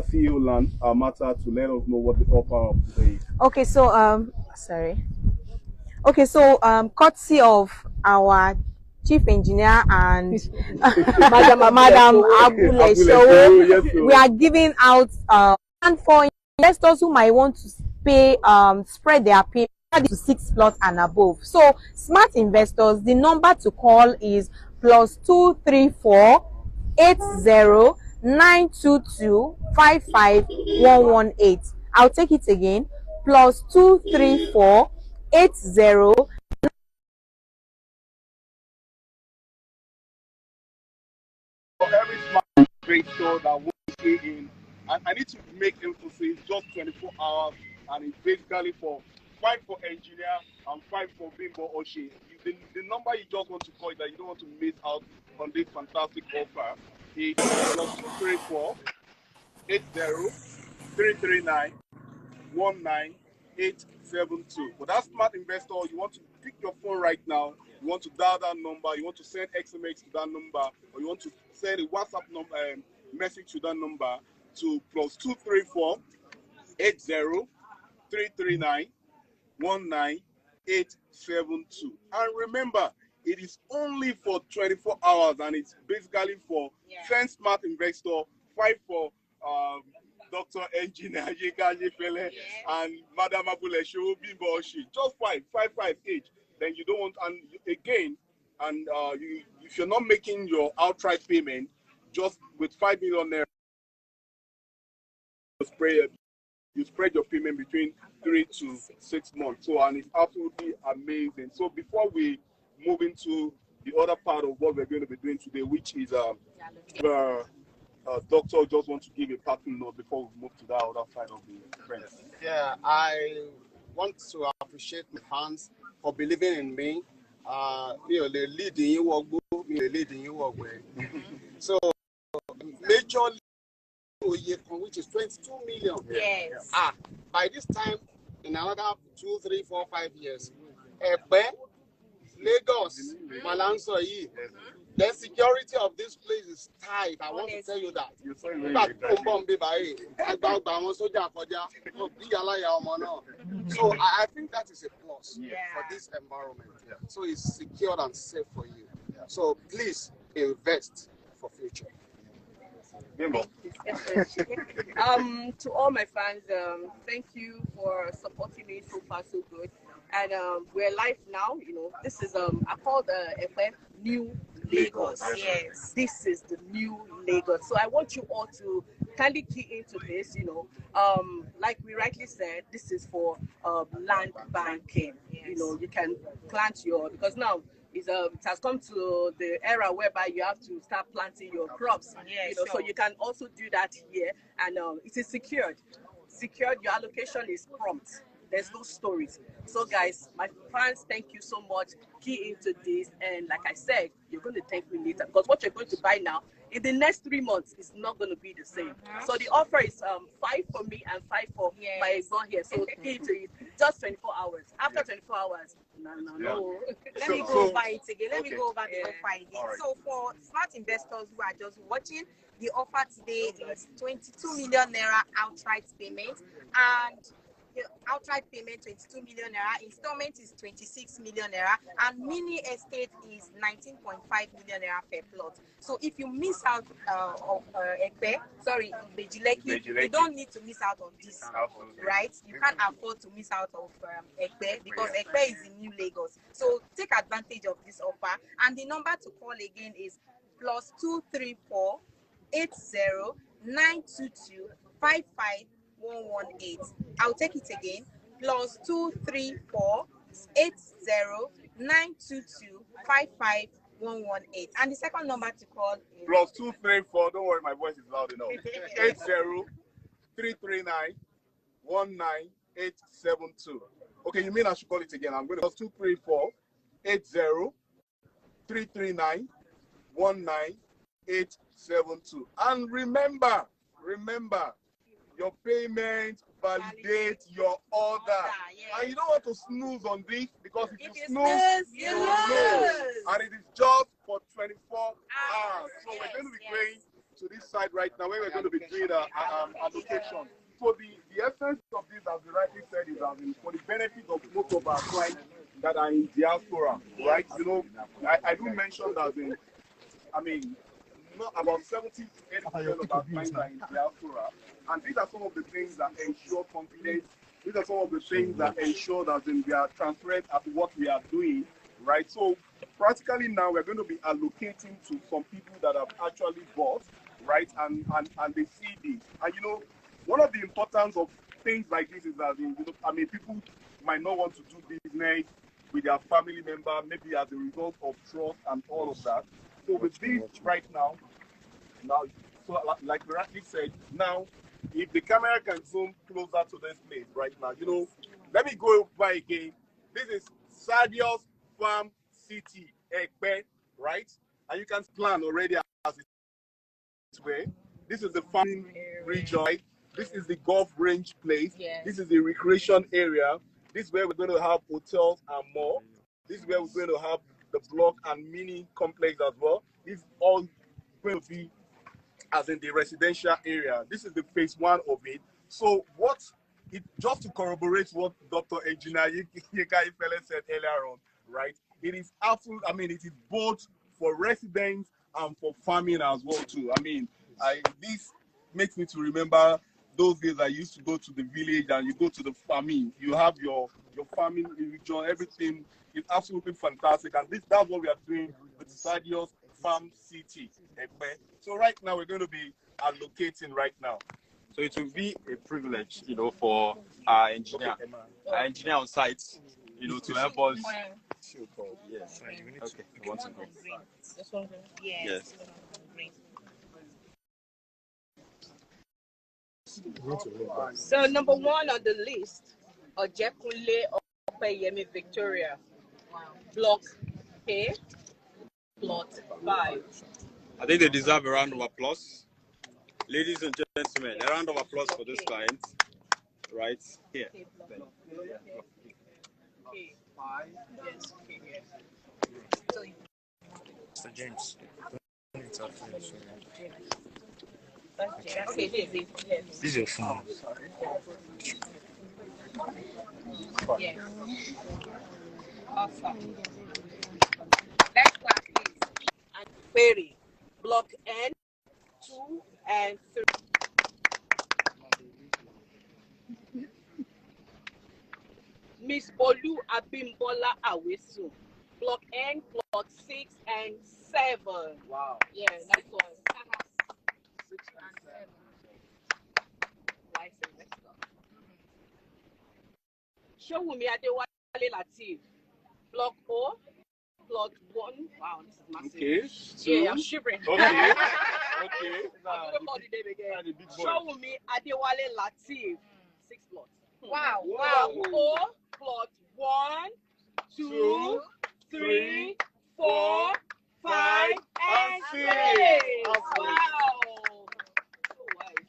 our CEO Mata to let us know what the offer of today is. Okay, so sorry. Okay, so courtesy of our chief engineer and Madam Abule Show, Yes, we are giving out and for investors who might want to pay spread their payment to 6 plots and above. So smart investors, the number to call is +234 80 55118. I'll take it again. +234 80. For every smart investor that wants to stay in, and I need to make emphasis just 24 hours, and it's basically for 5 for engineer and 5 for Bimbo Oshin. The number you just want to call it that you don't want to miss out on this fantastic offer is +234 80 339 19872. For that smart investor, you want to pick your phone right now, you want to dial that number, you want to send SMS to that number, or you want to send a WhatsApp number message to that number to +234 80 339 19872. And remember, it is only for 24 hours, and it's basically for 10 smart investor, 5 for Dr. Engineer Yinka, Ayefele, and Madam Abule Show, Bimbo Oshin. Just 5 each. Then you don't want, and again, and if you're not making your outright payment, just with 5 million naira, you spread your payment between 3 to 6 months. So, and it's absolutely amazing. So before we move into the other part of what we're going to be doing today, which is doctor just want to give a parting note before we move to that other side of the fence. Yeah, I want to appreciate my fans for believing in me. Leading you leading you So majorly, which is 22 million. Yes. By this time, in another 2, 3, 4, 5 years, Lagos, Malansoyi, the security of this place is tight. I want to tell you that. So I think that is a plus for this environment. So it's secured and safe for you. So please invest for future. Bimbo. To all my fans, thank you for supporting me so far, so good. And we're live now. You know, this is I call the New Lagos. Yes, this is the new Lagos. So I want you all to kindly key into this. You know, like we rightly said, this is for land banking. You know, you can plant because now it has come to the era whereby you have to start planting your crops. So you can also do that here, and it is secured. Your allocation is prompt. There's no stories. So guys, my fans, thank you so much. Key into this, and like I said, you're going to thank me later, because what you're going to buy now in the next 3 months is not going to be the same. So the offer is 5 for me and 5 for my son here. So key into it. Just 24 hours. After 24 hours, no. Let me go over it again. Let me go over the offer again. Right. So for smart investors who are just watching, the offer today is 22 million naira outright payment, and the outright payment 22 million naira, installment is 26 million naira, and mini estate is 19.5 million naira per plot. So if you miss out of Bejileki, you don't need to miss out on this. Absolutely. Right? You can't afford to miss out of Ekpe, because Ekpe is in New Lagos. So take advantage of this offer, and the number to call again is +234 80 922 55118. I'll take it again. +234 80 922 55118. And the second number to call is +234. Don't worry, my voice is loud enough. 80 339 19872. Okay, you mean I should call it again? I'm going to +234 80 339 19872. And remember, your payment validates your order. Yes. And you don't want to snooze on this, because if you snooze, you lose. And it is just for 24 hours. So we're going to be playing to this side right now where we're going to be doing a allocation. So the essence of this, as you rightly said, is for the benefit of most of our clients that are in diaspora, right? You know, I do mention that about 70 to 80% of our clients are in diaspora, and these are some of the things that ensure confidence. These are some of the things that ensure that we are transparent at what we are doing, right? So practically now we're going to be allocating to some people that have actually bought, right? And they see this. And you know, one of the importance of things like this is that people might not want to do business with their family member, maybe as a result of trust and all of that. So with this right now, so like we rightly said, now if the camera can zoom closer to this place right now, you know, let me go by again. This is Sardius Farm City, Ekpe, right? And you can plan already as it's way. This is the farming region, right? This is the golf range place. Yes. This is the recreation area. This is where we're going to have hotels and more. This is where we're going to have the block and mini complex as well. This is all going to be as in the residential area. This is the phase one of it. So just to corroborate what Dr. Engineer Yinka Ayefele said earlier on, right? It is absolute, it is both for residents and for farming as well too. This makes me to remember those days I used to go to the village and you go to the farming. You have your farming region, everything is absolutely fantastic. And that's what we are doing with Sardius Farm City. So right now we're going to be allocating right now. So it will be a privilege, you know, for our engineer on site, you know, to help us. Yes. Okay. You want to go? This one? Yes. So number one on the list, Ojekunle Opeyemi Victoria, Block A, Plot 5. I think they deserve a round of applause. Ladies and gentlemen, a round of applause for this client right here. Mr. James. Okay, this is your phone. Yes. Awesome. Next class, please. And query, Block N, 2 and 3. Miss Bolu Abimbola Awesu, Block N, Plot 6 and 7. Wow. Yeah, nice one. 6 and 7. Nice investor. Showumi Adewale Latif, Block O, Plot 1. Wow, this is massive. Okay. Yeah, I'm shivering. Okay. Okay. I'm going to call the name again. Showumi Adewale Latif, 6 plots. Wow. Block O, Plot 1, 2, 3, 4, 5, and 6. Wow. So wise.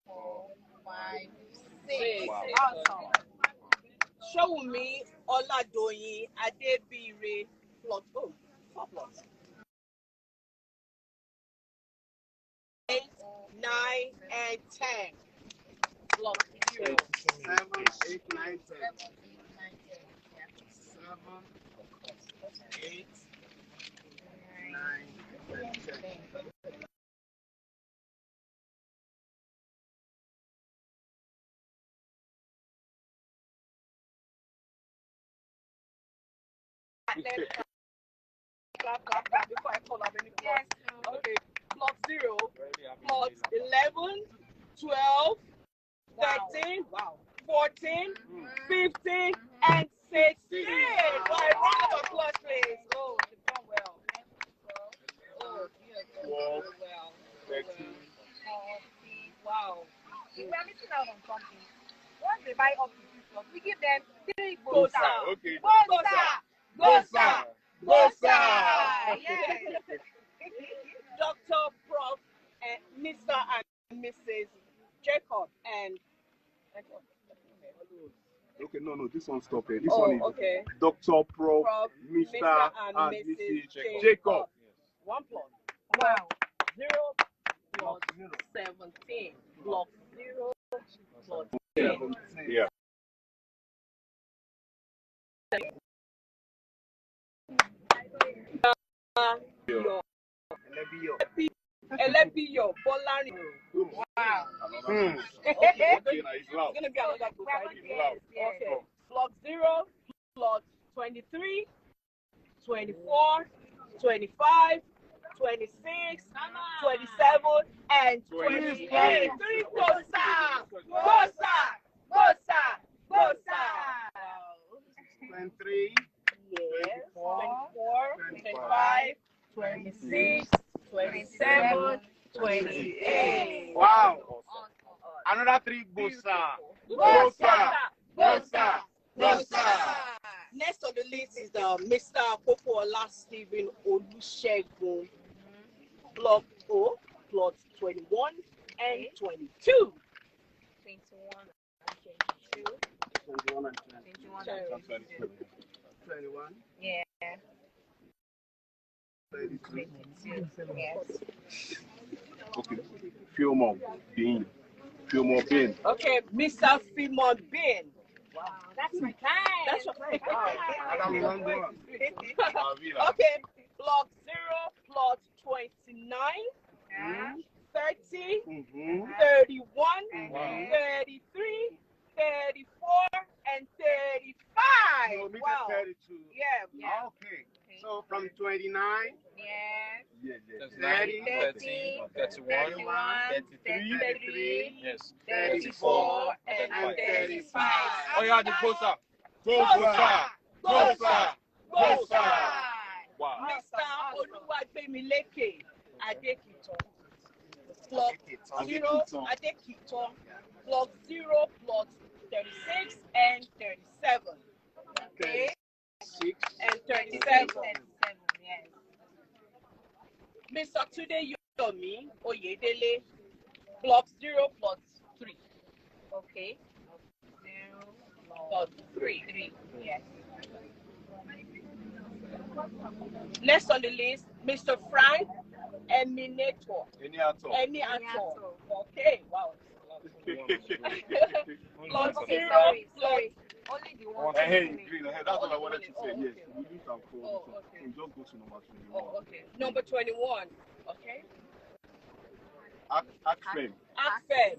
4, 5, 6. Wow. Awesome. Showumi Oladoyin Adebire, Plot 4 plots. 8, 9, and 10. Block 0. 7, 8, 9, 10. 7, 8, 9, and 10. Clap before I call up any plot. Okay. Plot 0, plot 11, 12, 13, 14, 15, and 16. Well, a round of applause, please. Oh, you've done well. Oh, you've done well. 13. Wow. If we're missing out on something, once they buy up to 2 plots, we give them 3 Go, goals. sir. Okay. Go, sir. Yes. Dr. Prof. Mr. and Mrs. Jacob and Okay, no, this one stop here. This one is okay. Dr. Prof, Prof, Mr. and Mrs. Mrs. Jacob. 1 plus. Wow. 0 plus 17. Block 0 plus 10. Yeah. Elebiyo, Bolari. Wow. Okay, Okay. now it's It's loud. going to be another group. Yes, yes. Okay. Block 0, block 23, 24, 25, 26, 27, and 28. 3 Bosa! Bosa! Bosa! Bosa! 23. Yes. 24, 25, 26, 27, 28. Wow. Another 3 Bosa. Bosa! Bosa! Bosa! Next on the list is Mr. Popola Stephen Olusegun. Block O, plot 21 and 22. 21 21 and 21 21. Yeah. 33. 22. Yes. Okay. Fillmore Bean. Okay, Mr. Fimon Bin. Wow, that's my time. That's your Wow. Okay, block 0, plot 29, Yeah. 30, Mm-hmm. 31, Mhm. 33, 34, and 35. So, make Wow. it 32. Yeah. Yeah. Okay. So, from 29, Yeah. 30, 30, 31, 33, 33, yes, 34, and 35. Oh yeah, the Bosa. Bosa! Bosa! Bosa! Wow. Mr. Oluwagbemileke Adekiton. Block 0, Adekiton. Block 0, plot 36 and 37. Okay? 6. And 37. 37, yes. Mr. Tunde Yomi Oyedele. Block 0, plot 3. Okay. 0, Plot 3. 3, yes. Next on the list, Mr. Frank Eminator. Any at all. Eniator. Okay, wow. Plot Okay, 0, sorry. Only the one. Hey, green ahead. That's what I wanted to say. Oh, Yes, okay. we use some code. Oh, So okay. we just go to number 21. Oh, okay. Number 21. Okay. Akfem. Akfem.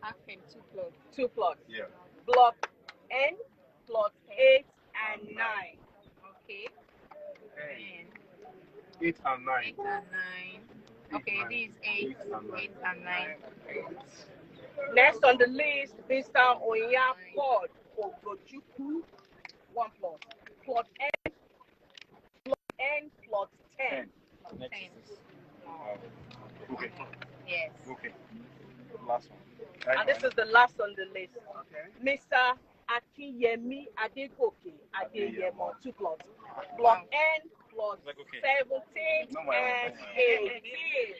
Akfem 2 plot. 2 plots. Yeah. Block N, plot 8 and 9. Okay. 8 and 9. 8 and 9. Okay, this is 8 and 9. Next on the list, Mr. Onyapod Ogojuku. 1 plot. Plot N, plot 10. 10. Okay. Yes. Okay. Last one. And this is the last on the list. Okay. Mr. Akinyemi Adegoke Adeyemo, 2 plots. Block N, plot 17 and 18.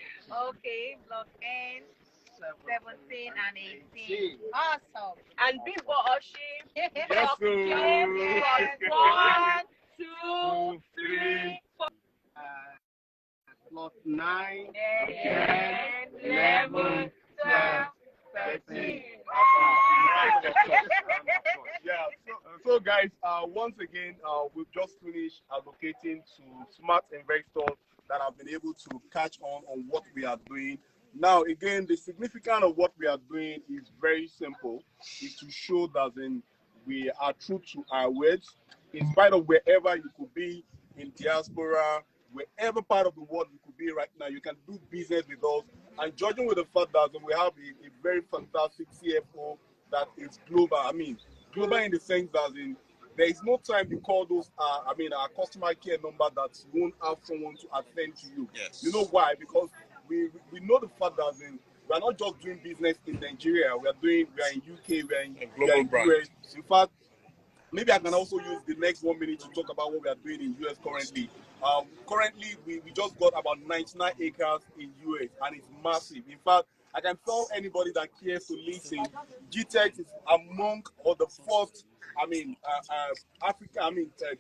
Okay, block N, 17 and 18. 18. Awesome. And Bimbo Oshin, block sir. J, plot 1, 2, 3, 4. Plot 9, 10, 11, 12, 13. Yeah. So guys, once again, we've just finished allocating to smart investors that have been able to catch on what we are doing. Now, again, the significance of what we are doing is very simple. It's to show that we are true to our words, in spite of wherever you could be in diaspora, wherever part of the world you could be right now, you can do business with us. And judging with the fact that we have a very fantastic CFO that is global. I mean, global in the sense that there is no time you call those, our customer care number that you won't have someone to attend to you. Yes. You know why? Because we know the fact that we are not just doing business in Nigeria. We are in UK, we are in global brand. US. In fact, maybe I can also use the next 1 minute to talk about what we are doing in US currently. Currently, we just got about 99 acres in US, and it's massive. In fact, I can tell anybody that cares to listen, GTEX is among or the first Africa,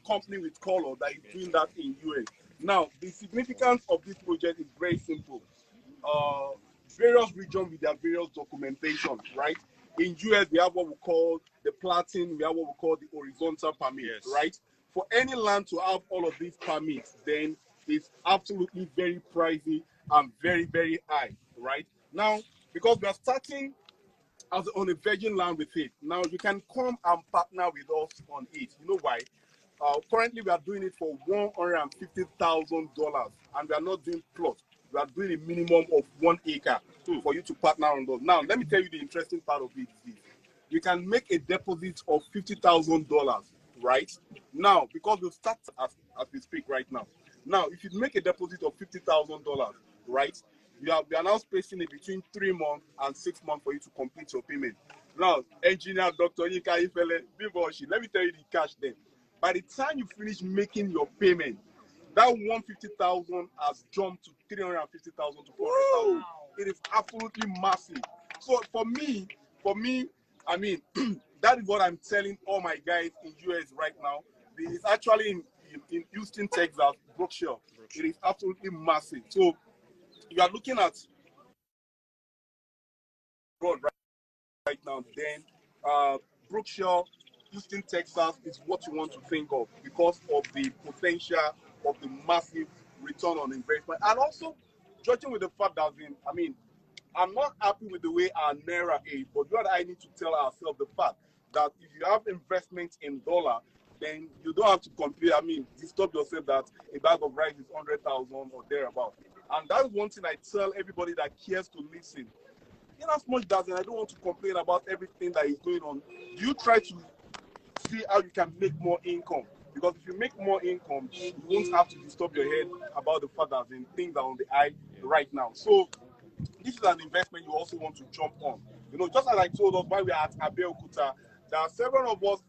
company with color that is doing that in US. Now, the significance of this project is very simple. Various regions with their various documentation, right? In US, we have what we call the platin, we have what we call the horizontal permit, right? For any land to have all of these permits, then it's absolutely very pricey and very, very high, right? Now, because we are starting as on a virgin land with it, now you can come and partner with us on it. You know why? Currently, we are doing it for $150,000, and we are not doing plots. We are doing a minimum of 1 acre for you to partner on those. Now, let me tell you the interesting part of it. You can make a deposit of $50,000, right? Now, because we'll start as we speak right now. Now, if you make a deposit of $50,000, right, we are now spacing it between 3 months and 6 months for you to complete your payment. Now, engineer, Dr. Yinka, Ayefele, Bimbo, Oshin, let me tell you the cash then. By the time you finish making your payment, that 150,000 has jumped to 350,000 to 400,000. It is absolutely massive. So for me, that is what I'm telling all my guys in US right now. It's actually in Houston, Texas, Brookshire. It is absolutely massive. So you are looking at road right now, then Brookshire, Houston, Texas is what you want to think of because of the potential of the massive return on investment. And also, judging with the fact that, I'm not happy with the way our Naira is, but what I need to tell ourselves the fact that if you have investment in dollar, then you don't have to compare, disturb yourself that a bag of rice is 100,000 or thereabout. And that's one thing I tell everybody that cares to listen. In as much as I don't want to complain about everything that is going on, you try to see how you can make more income. Because if you make more income, you won't have to disturb your head about the fact that things are on the eye right now. So this is an investment you also want to jump on. Just as I told us while we are at Abeokuta, there are several of us